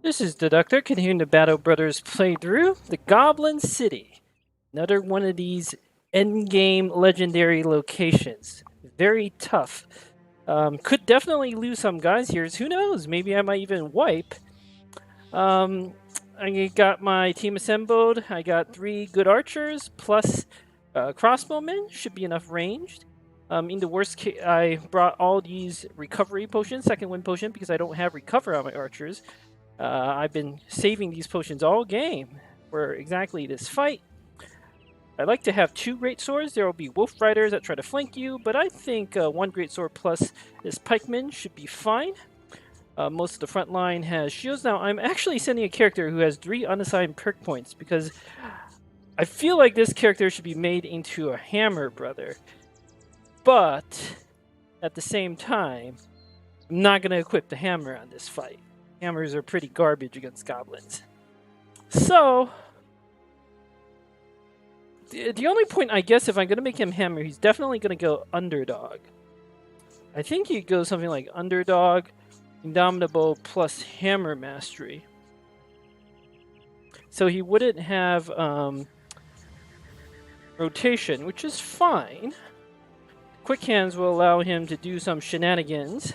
This is the Doctor, continuing the Battle Brothers playthrough, the Goblin City. Another one of these endgame legendary locations. Very tough. Could definitely lose some guys here. Who knows? Maybe I might even wipe. I got my team assembled. I got 3 good archers plus crossbowmen. Should be enough ranged. In the worst case, I brought all these recovery potions, second wind potion, because I don't have recover on my archers. I've been saving these potions all game for exactly this fight. I'd like to have 2 great swords. There will be wolf riders that try to flank you, but I think 1 great sword plus this pikeman should be fine. Most of the front line has shields. Now, I'm actually sending a character who has 3 unassigned perk points because I feel like this character should be made into a hammer brother. But at the same time, I'm not going to equip the hammer on this fight. Hammers are pretty garbage against goblins. So, the only point, I guess, if I'm going to make him hammer, he's definitely going to go underdog. I think he'd go something like underdog, indomitable, plus hammer mastery. So he wouldn't have rotation, which is fine. Quick hands will allow him to do some shenanigans.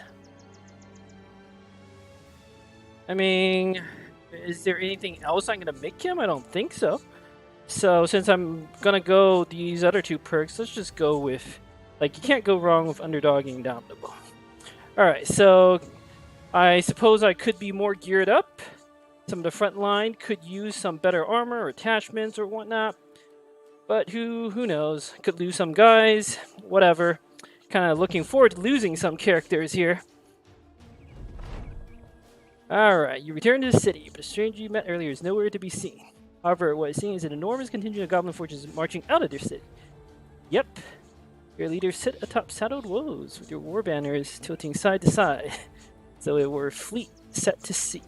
I mean, is there anything else I'm going to make him? I don't think so. So since I'm going to go these other 2 perks, let's just go with, like, you can't go wrong with underdog and indomitable. Alright, so I suppose I could be more geared up. Some of the front line could use some better armor or attachments or whatnot. But who knows? Could lose some guys, whatever. Kind of looking forward to losing some characters here. Alright, you return to the city, but a stranger you met earlier is nowhere to be seen. However, what is seen is an enormous contingent of goblin forces marching out of their city. Yep. Your leaders sit atop saddled woes, with your war banners tilting side to side, so it were fleet set to sea.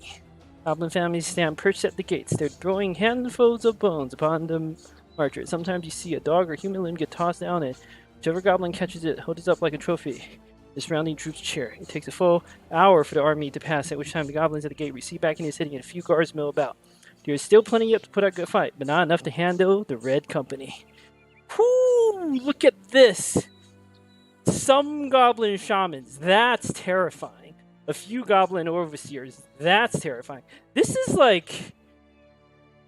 Goblin families stand perched at the gates. They're throwing handfuls of bones upon the marchers. Sometimes you see a dog or human limb get tossed down, and whichever goblin catches it holds it up like a trophy. The surrounding troops cheer. It takes a full hour for the army to pass, at which time the goblins at the gate receive back in the city and a few guards mill about. There is still plenty yet to put up a good fight, but not enough to handle the Red Company. Whoo! Look at this! Some goblin shamans. That's terrifying. A few goblin overseers. That's terrifying. This is like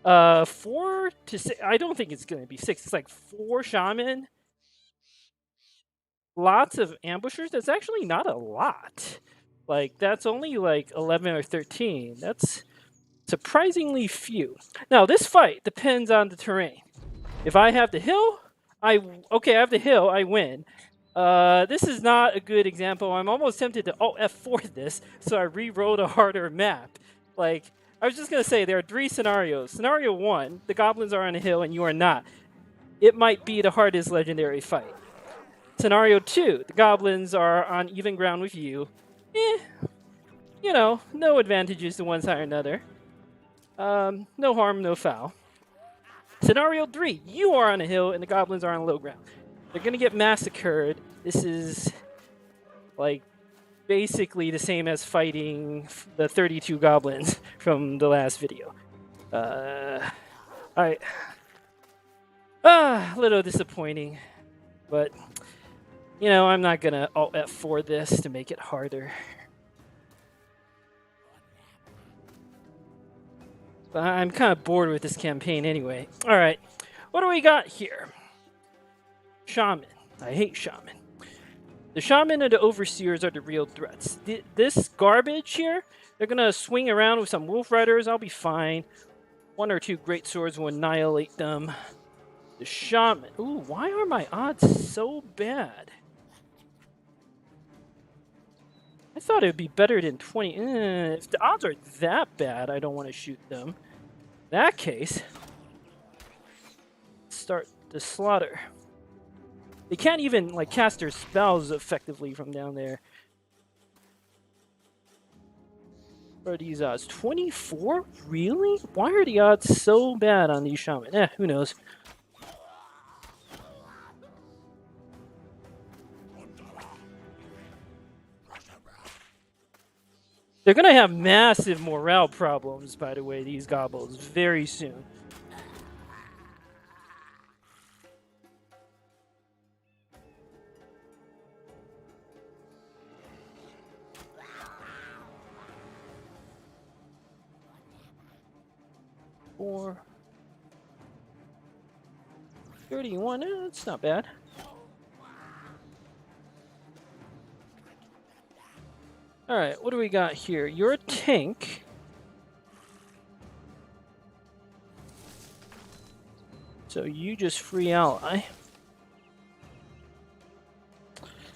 4 to 6. I don't think it's going to be 6. It's like 4 shaman. Lots of ambushers. That's actually not a lot. Like, that's only like 11 or 13. That's surprisingly few. Now, this fight depends on the terrain. If I have the hill, I have the hill, I win. This is not a good example. I'm almost tempted to Alt F4 this, so I rewrote a harder map. Like, I was just going to say, there are 3 scenarios. Scenario 1, the goblins are on a hill and you are not. It might be the hardest legendary fight. Scenario 2, the goblins are on even ground with you. You know, no advantages to one side or another. No harm, no foul. Scenario 3, you are on a hill and the goblins are on low ground. They're going to get massacred. This is, like, basically the same as fighting the 32 goblins from the last video. Alright. A little disappointing. But, you know, I'm not going to Alt F4 this to make it harder. But I'm kind of bored with this campaign anyway. Alright. What do we got here? Shaman. I hate shaman. The shaman and the overseers are the real threats. This garbage here, they're going to swing around with some wolf riders. I'll be fine. 1 or 2 great swords will annihilate them. The shaman. Ooh, why are my odds so bad? I thought it would be better than 20. If the odds are that bad, I don't want to shoot them. In that case, start the slaughter. They can't even, like, cast their spells effectively from down there. What are these odds? 24? Really? Why are the odds so bad on these shaman? Who knows? They're gonna have massive morale problems, by the way, these goblins, very soon. Or 31, that's not bad. Alright, what do we got here? You're a tank. So you just free ally.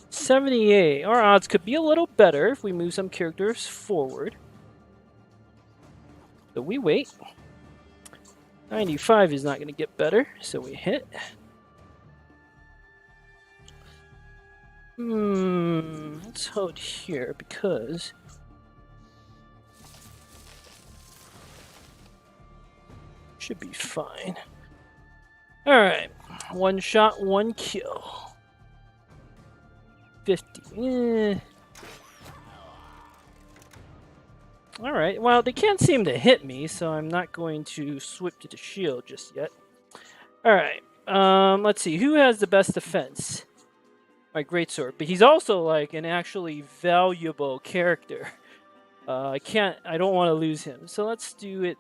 78. Our odds could be a little better if we move some characters forward. So we wait. 95 is not going to get better, so we hit. Let's hold here because should be fine. Alright, one shot, one kill. 50. Alright, well, they can't seem to hit me, so I'm not going to switch to the shield just yet. Alright, let's see. Who has the best defense? My greatsword. But he's also, like, an actually valuable character. I don't want to lose him. So let's do it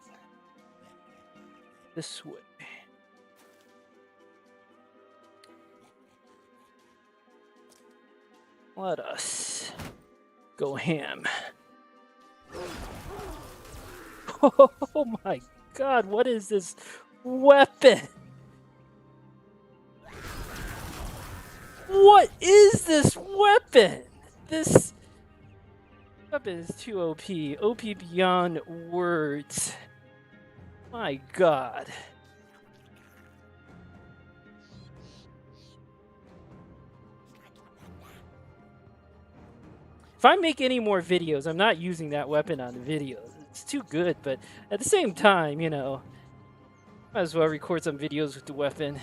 this way. Let us go ham. Oh my god, what is this weapon? What is this weapon? This weapon is too OP. OP beyond words. My god. If I make any more videos, I'm not using that weapon on the videos. It's too good, but at the same time, you know, might as well record some videos with the weapon.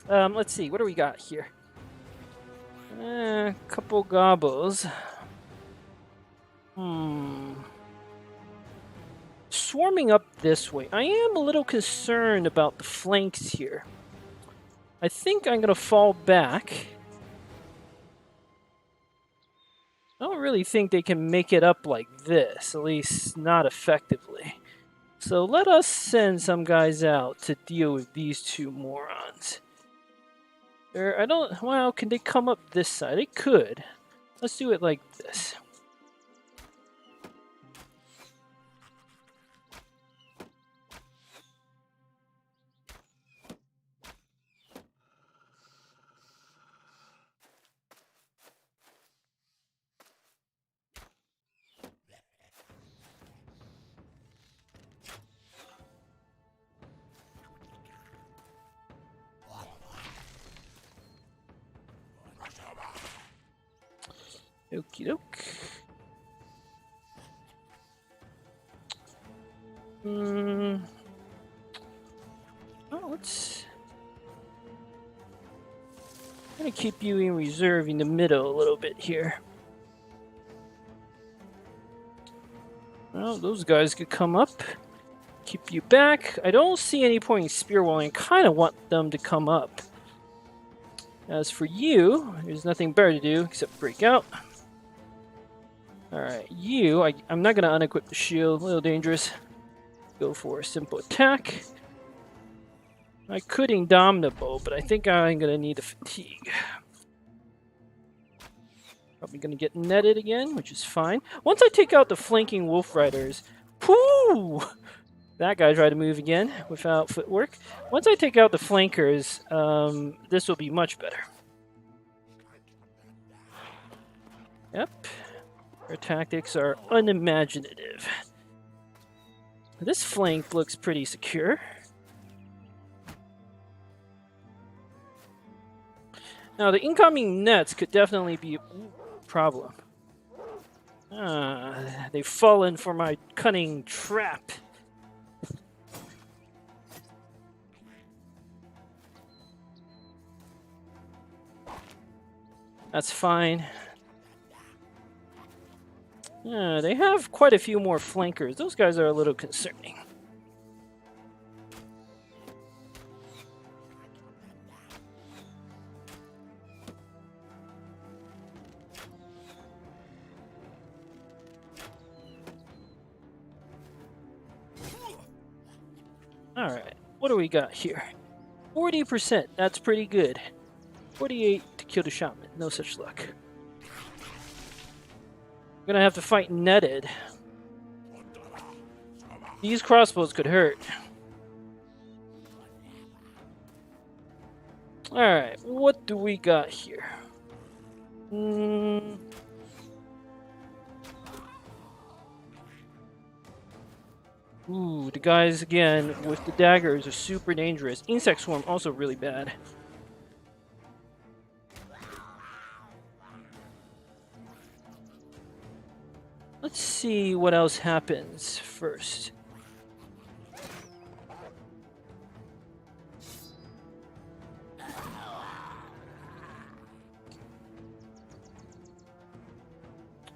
Let's see, what do we got here? A couple gobbles. Swarming up this way. I am a little concerned about the flanks here. I think I'm gonna fall back. I don't really think they can make it up like this, at least not effectively. So let us send some guys out to deal with these two morons. Well, can they come up this side? They could. Let's do it like this. Okie doke. Oh, let's. I'm gonna keep you in reserve in the middle a little bit here. Well, those guys could come up. Keep you back. I don't see any point in spear walling. I kind of want them to come up. As for you, there's nothing better to do except break out. Alright, you, I'm not going to unequip the shield. A little dangerous. Go for a simple attack. I could Indomitable, but I think I'm going to need a fatigue. Probably going to get netted again, which is fine. Once I take out the flanking Wolf Riders, whoo! That guy tried to move again without footwork. Once I take out the flankers, this will be much better. Yep. Our tactics are unimaginative. This flank looks pretty secure. Now, the incoming nets could definitely be a problem. They've fallen for my cunning trap. That's fine. They have quite a few more flankers. Those guys are a little concerning. Alright, what do we got here? 40%, that's pretty good. 48 to kill the shaman, no such luck. I'm gonna have to fight netted. These crossbows could hurt. Alright, what do we got here? Ooh, the guys, again, with the daggers are super dangerous. Insect Swarm, also really bad. Let's see what else happens first.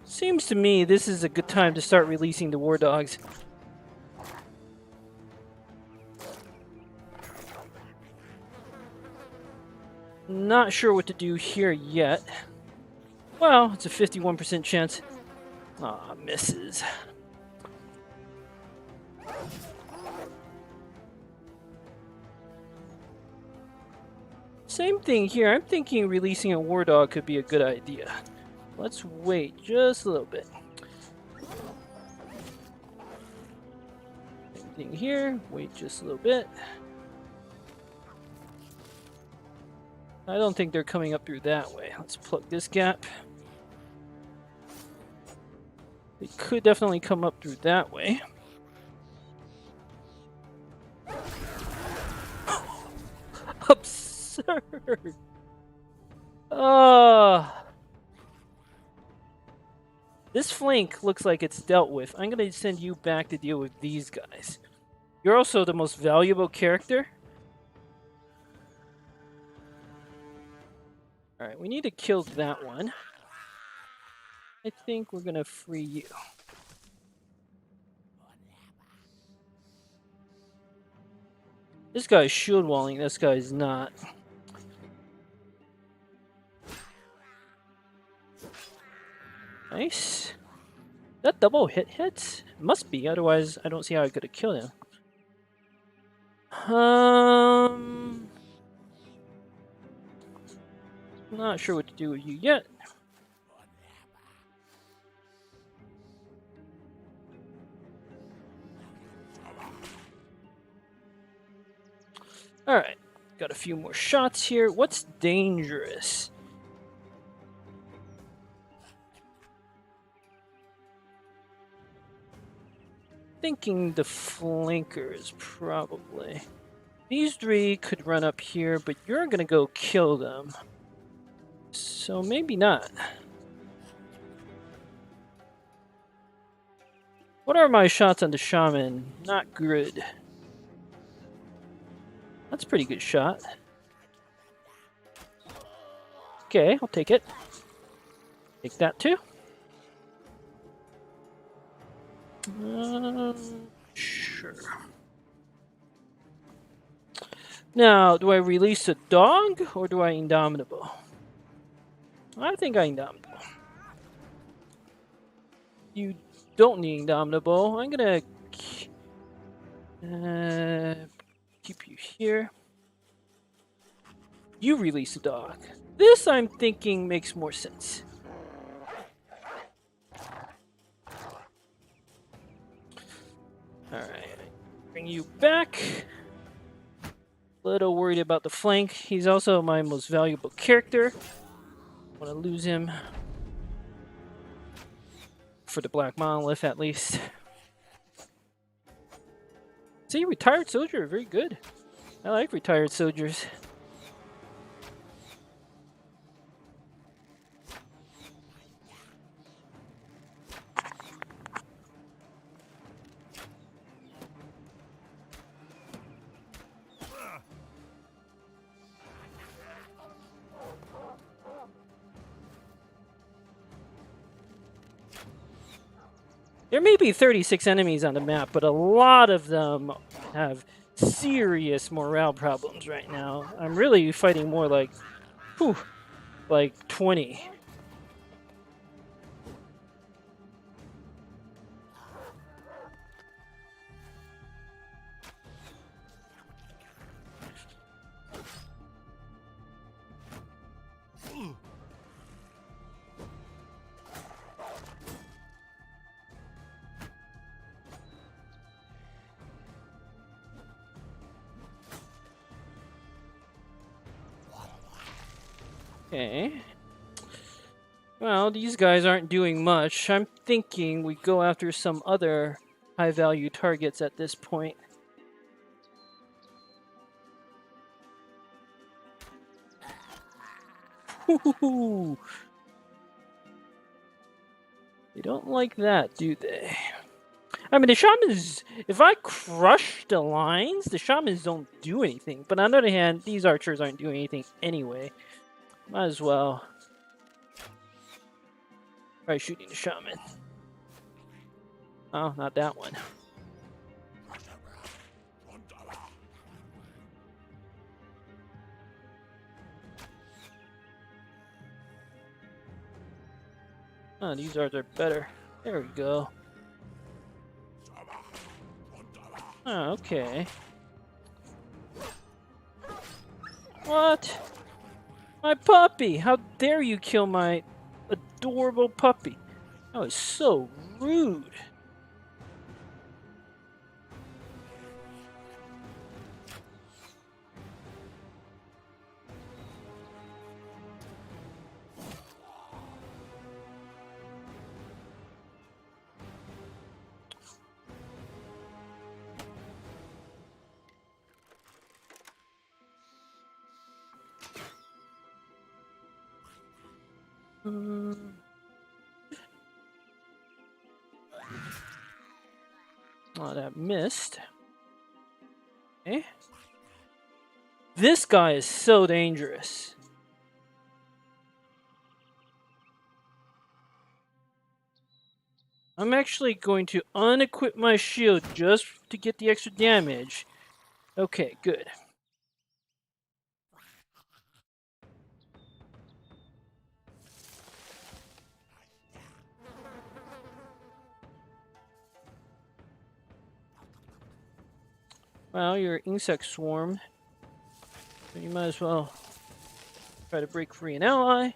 Seems to me this is a good time to start releasing the war dogs. Not sure what to do here yet. Well, it's a 51% chance. Aw, misses. Same thing here. I'm thinking releasing a war dog could be a good idea. Let's wait just a little bit. Same thing here. Wait just a little bit. I don't think they're coming up through that way. Let's plug this gap. They could definitely come up through that way. Absurd! This flank looks like it's dealt with. I'm going to send you back to deal with these guys. You're also the most valuable character. Alright, we need to kill that one. I think we're going to free you. This guy's shield walling, this guy's not. Nice. That double hits? Must be, otherwise I don't see how I could have killed him. Not sure what to do with you yet. Alright, got a few more shots here. What's dangerous? Thinking the flankers, probably. These three could run up here, but you're gonna go kill them. So maybe not. What are my shots on the shaman? Not good. That's a pretty good shot. Okay, I'll take it. Take that too. Sure. Now, do I release a dog or do I Indomitable? I think I Indomitable. You don't need Indomitable. I'm gonna keep you here. You release a dog. This, I'm thinking, makes more sense. Alright. Bring you back. Little worried about the flank. He's also my most valuable character. Want to lose him. For the Black Monolith, at least. See, retired soldier, very good. I like retired soldiers. There may be 36 enemies on the map, but a lot of them have serious morale problems right now. I'm really fighting more like, whew, like 20. Okay. Well, these guys aren't doing much. I'm thinking we go after some other high-value targets at this point. Ooh. They don't like that, do they? I mean, the shamans, if I crush the lines, the shamans don't do anything. But on the other hand, these archers aren't doing anything anyway. Might as well try shooting the shaman. Oh, not that one. Oh, these are better. There we go. Oh, okay. What? My puppy! How dare you kill my adorable puppy? That was so rude. Oh, that missed. Okay. This guy is so dangerous. I'm actually going to unequip my shield just to get the extra damage. Okay, good. Well, you're an insect swarm. So you might as well try to break free an ally. It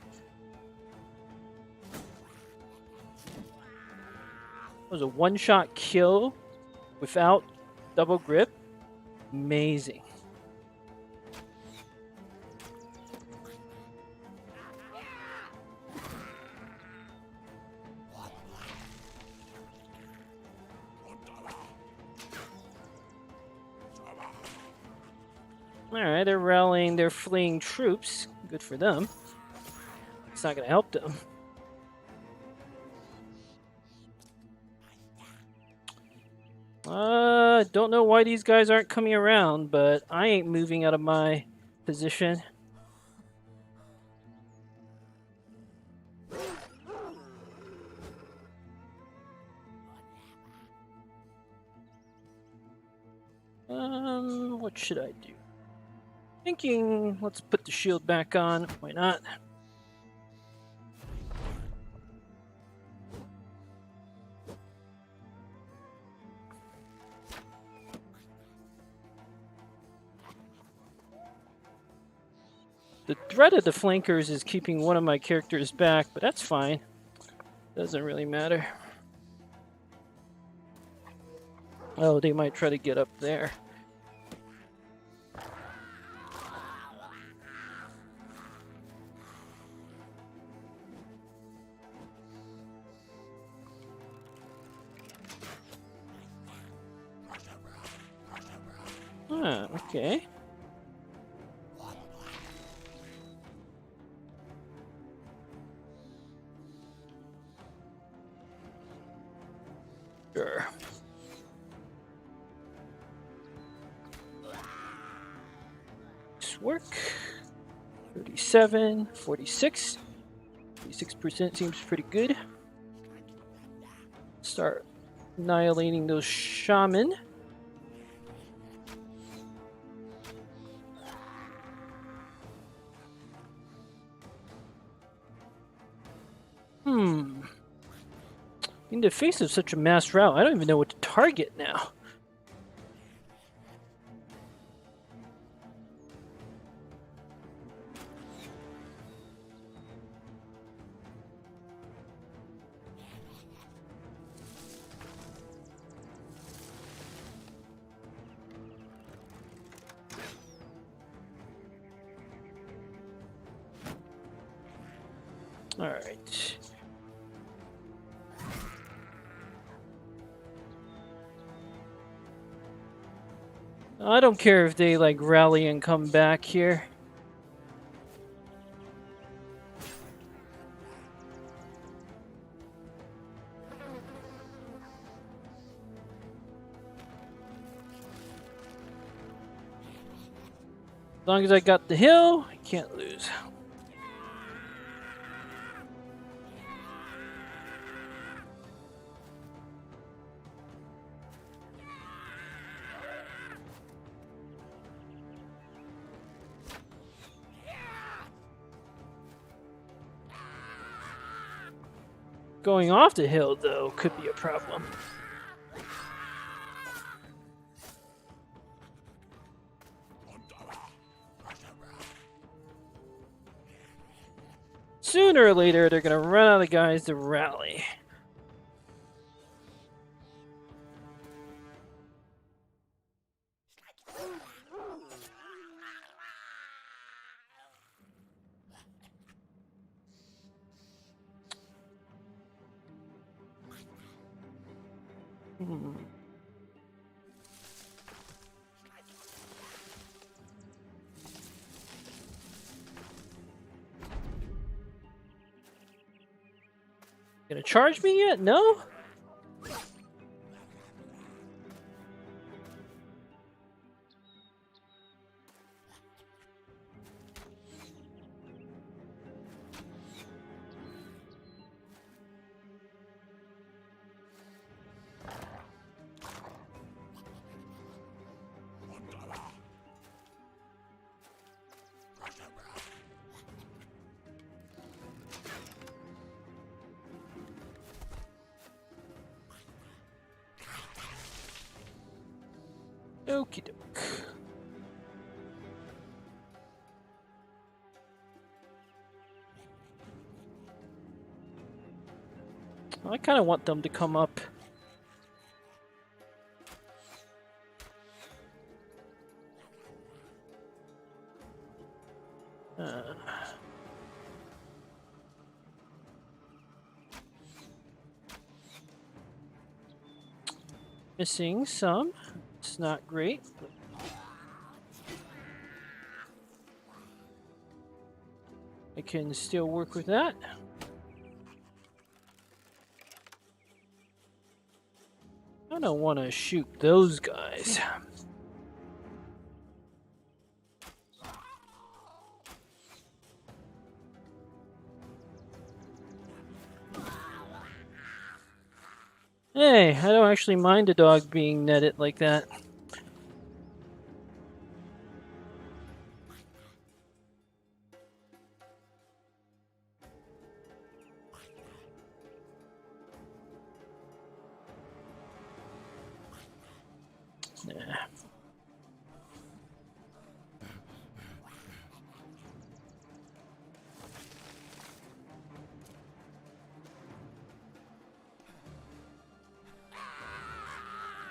was a one-shot kill without double grip. Amazing. Alright, they're rallying their fleeing troops. Good for them. It's not going to help them. Don't know why these guys aren't coming around, but I ain't moving out of my position. What should I do? Thinking, let's put the shield back on. Why not? The threat of the flankers is keeping one of my characters back, but that's fine. Doesn't really matter. Oh, they might try to get up there. Ah, okay. Sure. This work. 37, 46. 46% seems pretty good. Start Annihilating those shaman. In the face of such a mass rout, I don't even know what to target now. All right. I don't care if they like rally and come back here. As long as I got the hill, I can't lose. Going off the hill, though, could be a problem. Sooner or later, they're gonna run out of guys to rally. Gonna charge me yet? No? Okie doke. I kind of want them to come up. Missing some. It's not great. I can still work with that. I don't want to shoot those guys. Hey, I don't actually mind a dog being netted like that. Nah.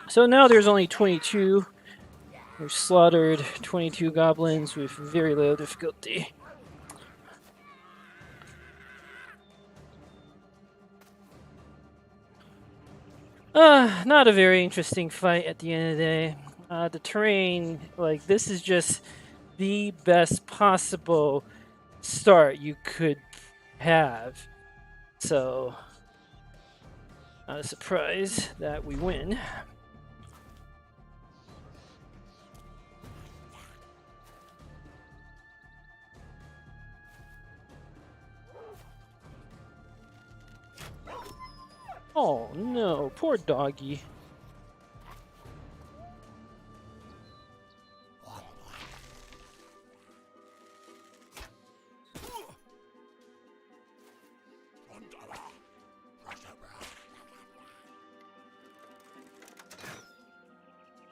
So now there's only 22. We've slaughtered 22 goblins with very low difficulty. Not a very interesting fight at the end of the day. The terrain, like, this is just the best possible start you could have. So, not a surprise that we win. Oh no, poor doggy.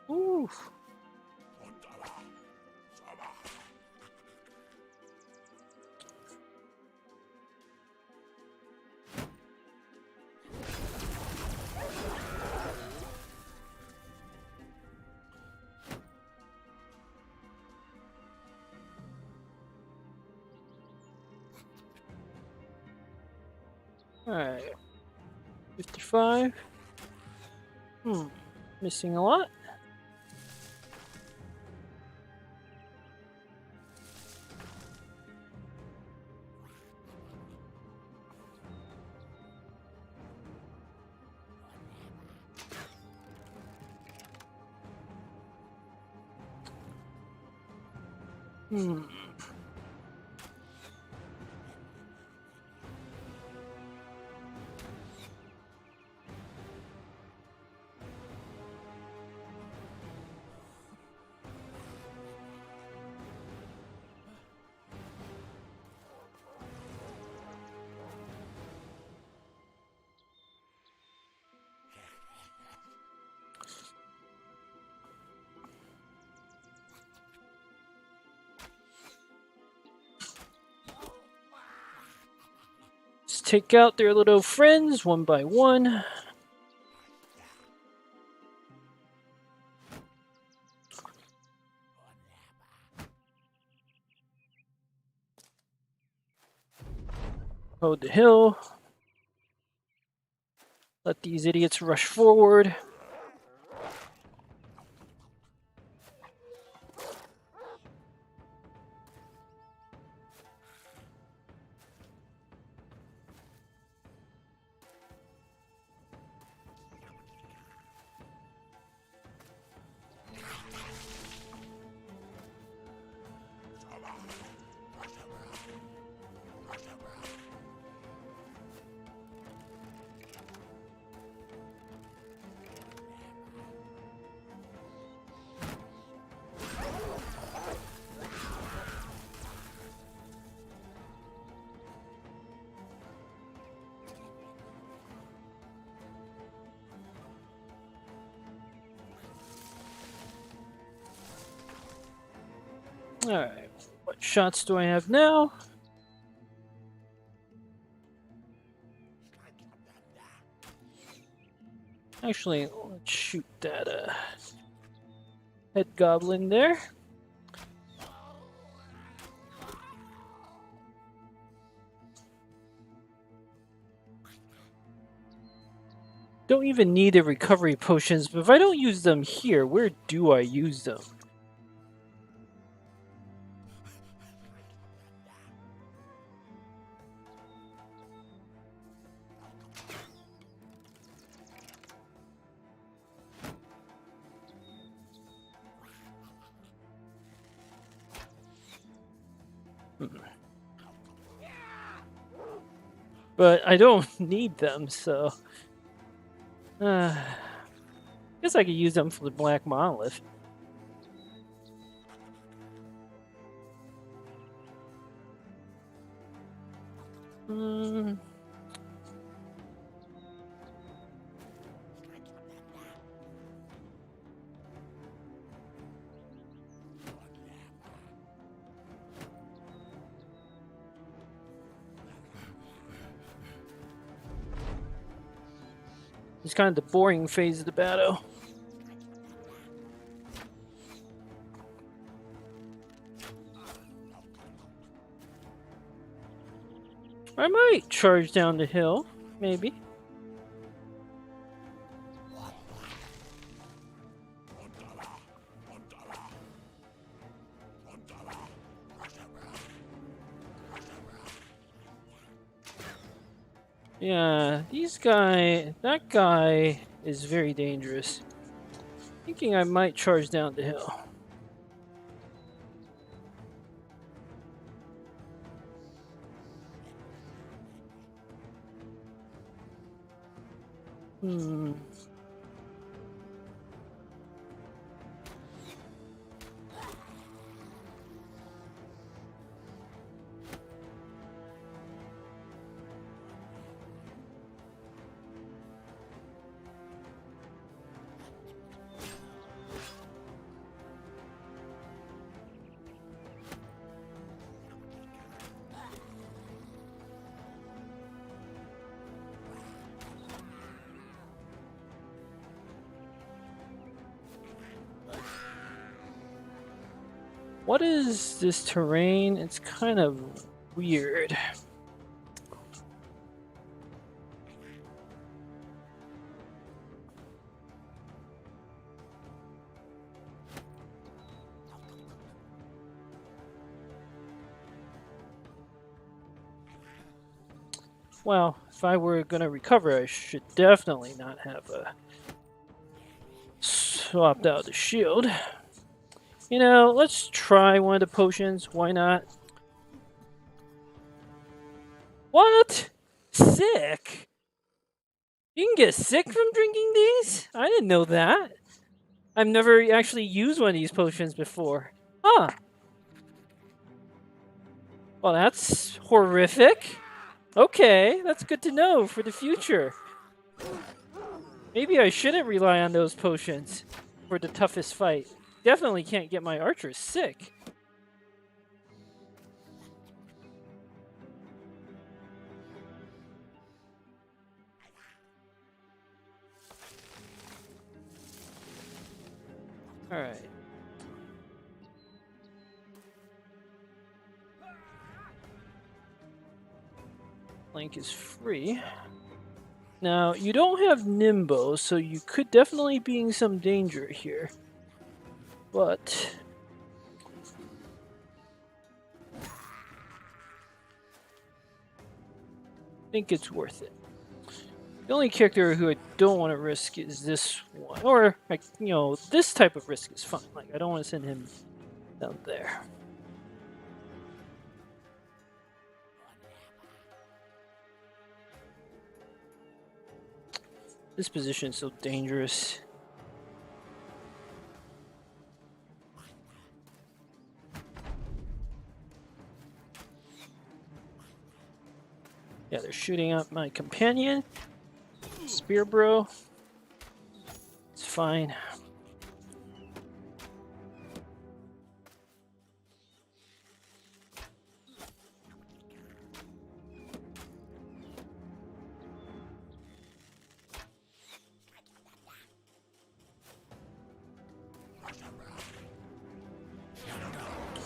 Ooh. Alright. 55. Missing a lot. Let's take out their little friends one by one. Hold the hill. Let these idiots rush forward. Alright, what shots do I have now? Actually, let's shoot that head goblin there. Don't even need the recovery potions, but if I don't use them here, where do I use them? But I don't need them, so... guess I could use them for the Black Monolith. It's kind of the boring phase of the battle. I might charge down the hill, maybe. Yeah, that guy is very dangerous. Thinking I might charge down the hill. Hmm. What is this terrain? It's kind of weird. Well, if I were going to recover, I should definitely not have swapped out the shield. You know, let's try one of the potions. Why not? What? Sick? You can get sick from drinking these? I didn't know that. I've never actually used one of these potions before. Huh. Well, that's horrific. Okay, that's good to know for the future. Maybe I shouldn't rely on those potions for the toughest fight. Definitely can't get my archers sick. Alright. Link is free. Now, you don't have Nimbo, so you could definitely be in some danger here. But I think it's worth it. The only character who I don't want to risk is this one. Or, like, you know, this type of risk is fine. Like, I don't want to send him down there. This position is so dangerous. Yeah, they're shooting at my companion. Spear bro. It's fine.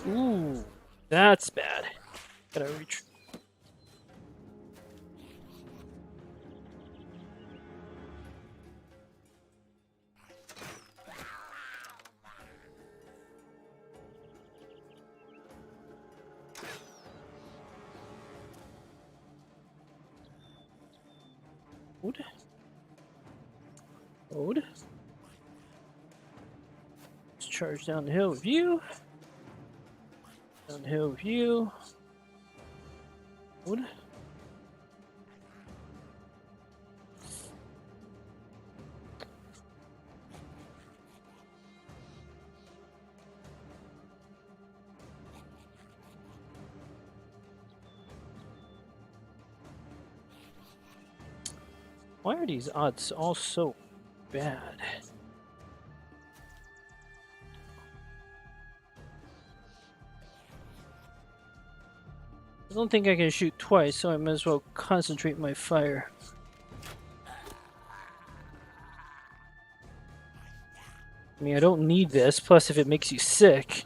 Ooh, that's bad. Gotta reach. Ode? Ode? Let's charge down the hill with you. Down the hill with you. Ode? Why are these odds all so bad? I don't think I can shoot twice, so I might as well concentrate my fire. I mean, I don't need this, plus if it makes you sick,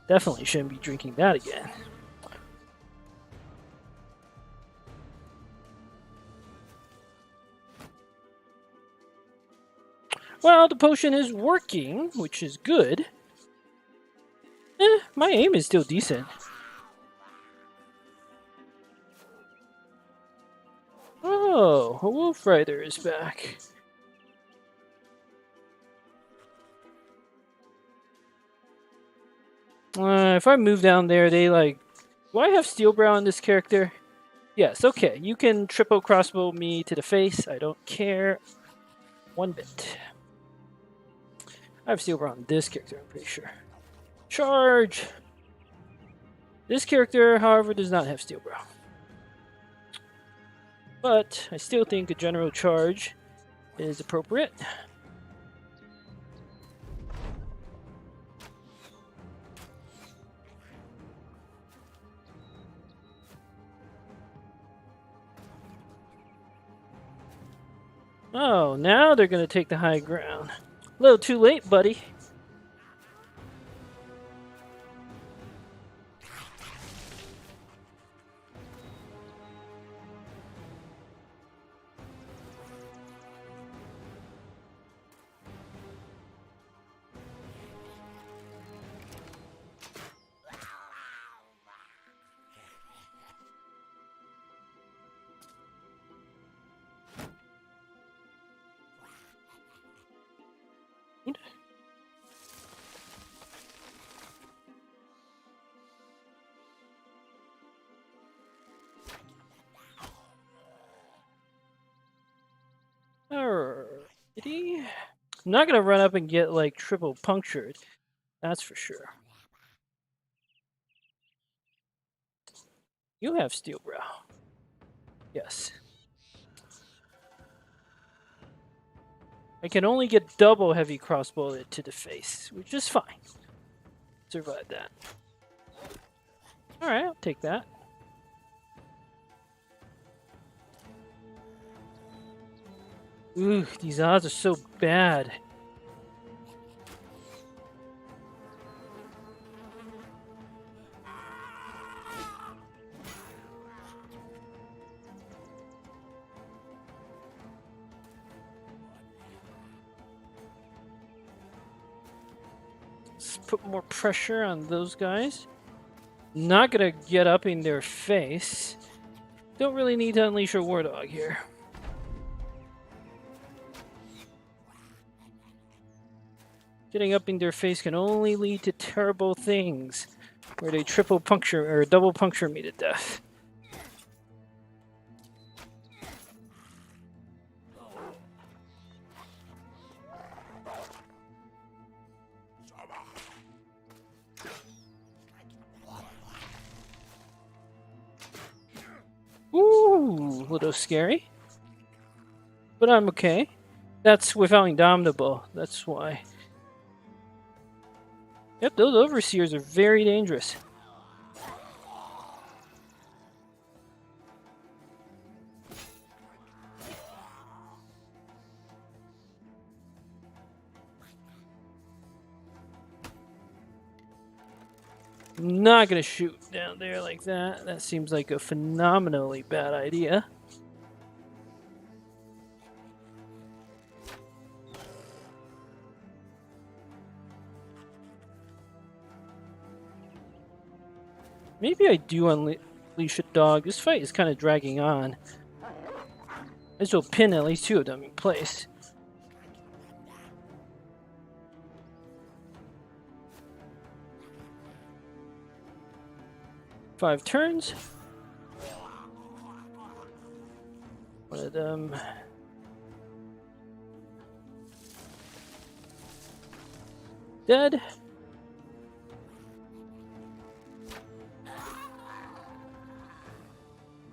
definitely shouldn't be drinking that again. Well, the potion is working, which is good. My aim is still decent. Oh, a wolf rider is back. If I move down there, they like... Do I have steel brow on this character? Yes, okay. You can triple crossbow me to the face. I don't care. 1 bit. I have steel bra on this character, I'm pretty sure. Charge! This character, however, does not have steel bra. But I still think a general charge is appropriate. Oh, now they're going to take the high ground. A little too late, buddy. Alrighty. I'm not gonna run up and get like triple punctured. That's for sure. You have steel brow. Yes. I can only get double heavy crossbow to the face, which is fine. Survive that. Alright, I'll take that. Ooh, these odds are so bad. Let's put more pressure on those guys. Not gonna get up in their face. Don't really need to unleash a war dog here. Getting up in their face can only lead to terrible things, where they triple puncture or double puncture me to death. Ooh, a little scary, but I'm okay. That's without Indomitable, that's why. Yep, those overseers are very dangerous. Not gonna shoot down there like that. That seems like a phenomenally bad idea. Maybe I do unleash a dog. This fight is kind of dragging on. This will pin at least 2 of them in place. Five turns. One of them. Dead.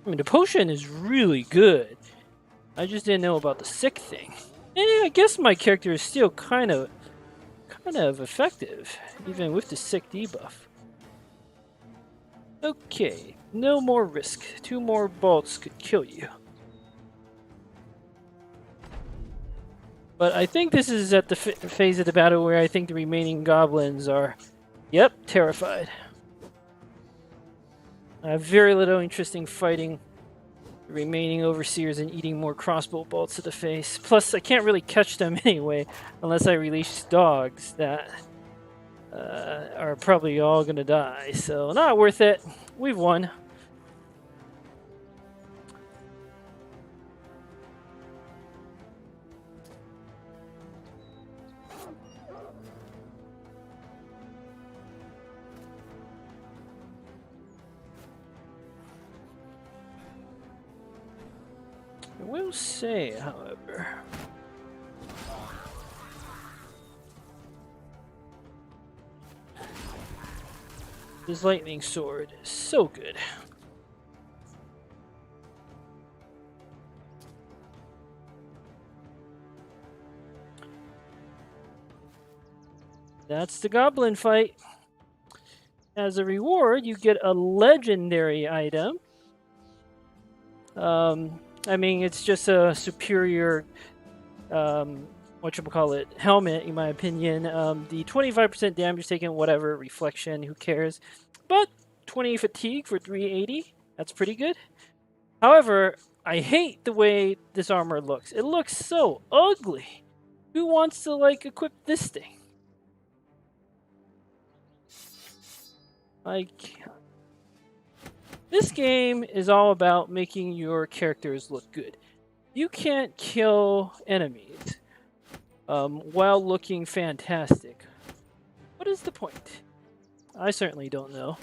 I mean, the potion is really good. I just didn't know about the sick thing. I guess my character is still kind of effective, even with the sick debuff. Okay, no more risk. 2 more bolts could kill you. But I think this is at the phase of the battle where I think the remaining goblins are, yep, terrified. I have very little interest in fighting the remaining overseers and eating more crossbow bolts to the face. Plus, I can't really catch them anyway unless I release dogs that are probably all gonna die. So, not worth it. We've won. I will say, however, This lightning sword is so good. That's the goblin fight. As a reward, you get a legendary item. I mean, it's just a superior, helmet, in my opinion. The 25% damage taken, whatever, reflection, who cares? But 20 fatigue for 380, that's pretty good. However, I hate the way this armor looks. It looks so ugly. Who wants to, like, equip this thing? Like, this game is all about making your characters look good. You can't kill enemies while looking fantastic. What is the point? I certainly don't know.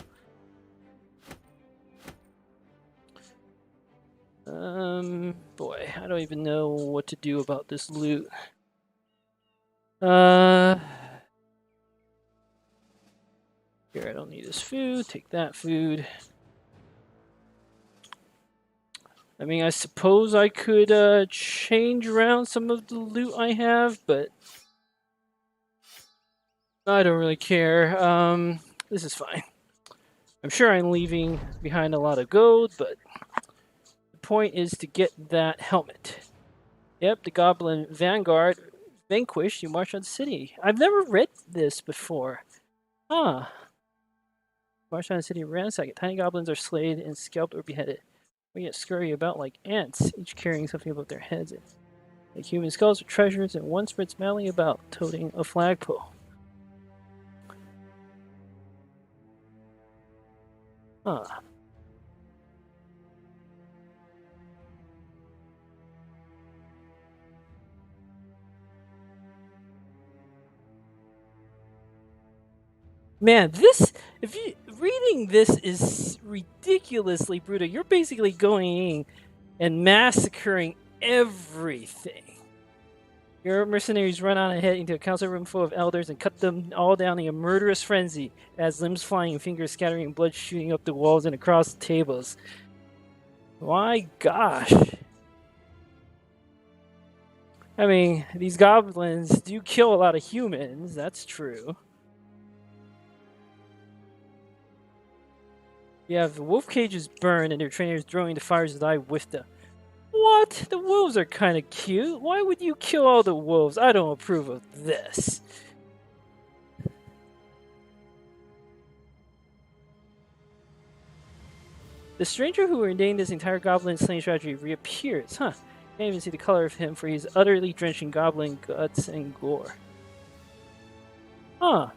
Boy, I don't even know what to do about this loot. Here, I don't need this food. Take that food. I mean, I suppose I could change around some of the loot I have, but I don't really care. This is fine. I'm sure I'm leaving behind a lot of gold, but the point is to get that helmet. Yep, the Goblin Vanguard vanquished. You march on the city. I've never read this before. Huh. March on the city, ransack it. Tiny goblins are slayed and scalped or beheaded. We get scurry about like ants, each carrying something above their heads. Like human skulls or treasures, and one spreads madly about, toting a flagpole. Huh. Man, if you reading this is ridiculously brutal. You're basically going in and massacring everything. Your mercenaries run on ahead into a council room full of elders and cut them all down in a murderous frenzy, as limbs flying and fingers scattering and blood shooting up the walls and across the tables. My gosh. I mean, these goblins do kill a lot of humans, that's true. You have the wolf cages burned and their trainers throwing the fires to die with them. What? The wolves are kind of cute. Why would you kill all the wolves? I don't approve of this. The stranger who ordained this entire goblin slaying strategy reappears. Huh. Can't even see the color of him, for he's utterly drenched in goblin guts and gore. Huh.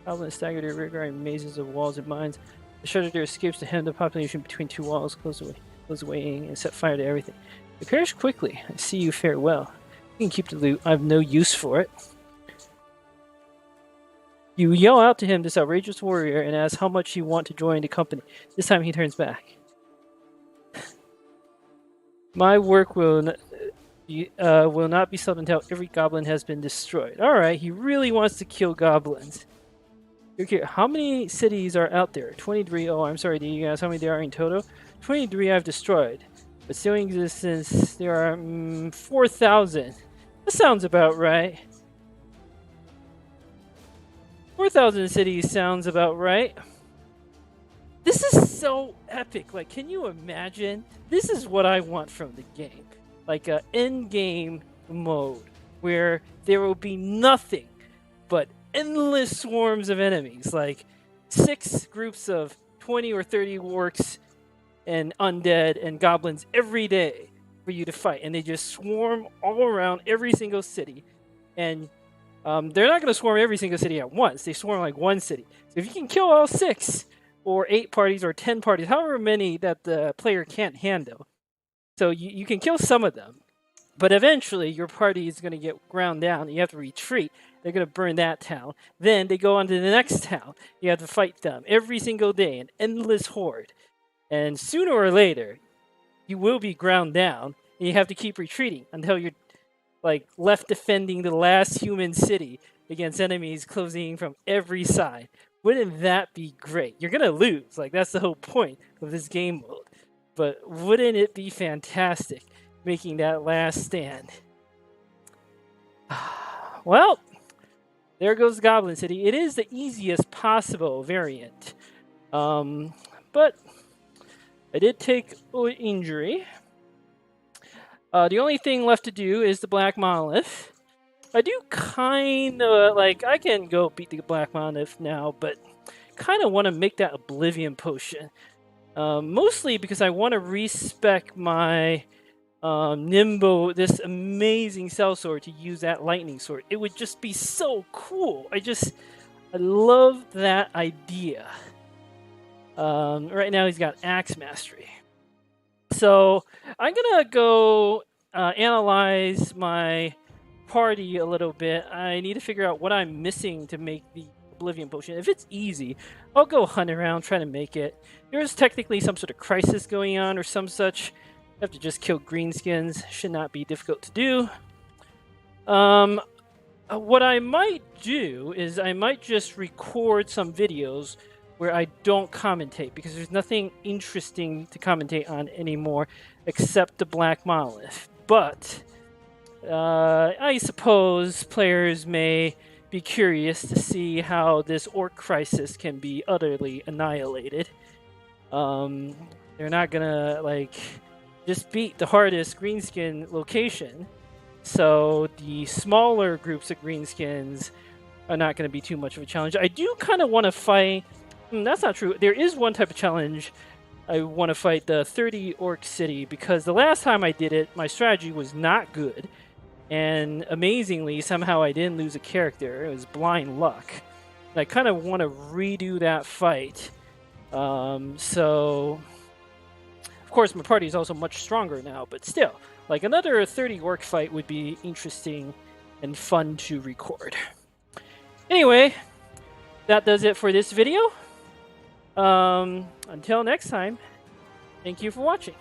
Goblins stagger their rear-guarding mazes of walls and mines. The shutter there escapes to hem the population between two walls, close away, and set fire to everything. They perish quickly. I see you fare well. You can keep the loot. I have no use for it. You yell out to him, this outrageous warrior, and ask how much you want to join the company. This time he turns back. My work will not be stopped until every goblin has been destroyed. Alright, he really wants to kill goblins. Okay, how many cities are out there? 23. Oh, I'm sorry, do you guys how many there are in total? 23 I've destroyed. But still in existence, there are 4,000. That sounds about right. 4,000 cities sounds about right. This is so epic. Like, can you imagine? This is what I want from the game. Like a end-game mode where there will be nothing but endless swarms of enemies. Like 6 groups of 20 or 30 orcs and undead and goblins every day for you to fight. And they just swarm all around every single city. And they're not going to swarm every single city at once. They swarm like one city. So if you can kill all 6 or 8 parties or 10 parties, however many that the player can't handle, so you can kill some of them. But eventually your party is going to get ground down and you have to retreat. They're going to burn that town. Then they go on to the next town. You have to fight them every single day, an endless horde. And sooner or later, you will be ground down and you have to keep retreating until you're like left defending the last human city against enemies closing from every side. Wouldn't that be great? You're gonna lose. Like, that's the whole point of this game mode. But wouldn't it be fantastic making that last stand? Well, there goes Goblin City. It is the easiest possible variant. But I did take an injury. The only thing left to do is the Black Monolith. I do kind of, like, I can go beat the Black Monolith now, but kind of want to make that Oblivion Potion. Mostly because I want to respec my Nimbo, this amazing sellsword, to use that lightning sword. It would just be so cool. I love that idea. Right now he's got Axe Mastery. So I'm gonna go analyze my party a little bit. I need to figure out what I'm missing to make the Oblivion Potion. If it's easy, I'll go hunt around, try to make it. There's technically some sort of crisis going on or some such. I have to just kill greenskins. Should not be difficult to do. What I might do is I might just record some videos where I don't commentate, because there's nothing interesting to commentate on anymore except the Black Monolith. But I suppose players may be curious to see how this orc crisis can be utterly annihilated. They're not gonna, like, just beat the hardest greenskin location, so the smaller groups of greenskins are not going to be too much of a challenge. I do kind of want to fight... that's not true. There is one type of challenge I want to fight, the 30 Orc City, because the last time I did it, my strategy was not good. And amazingly, somehow I didn't lose a character. It was blind luck. And I kind of want to redo that fight. So, of course, my party is also much stronger now, but still, like, another 30 orc fight would be interesting and fun to record. Anyway, that does it for this video. Until next time, thank you for watching.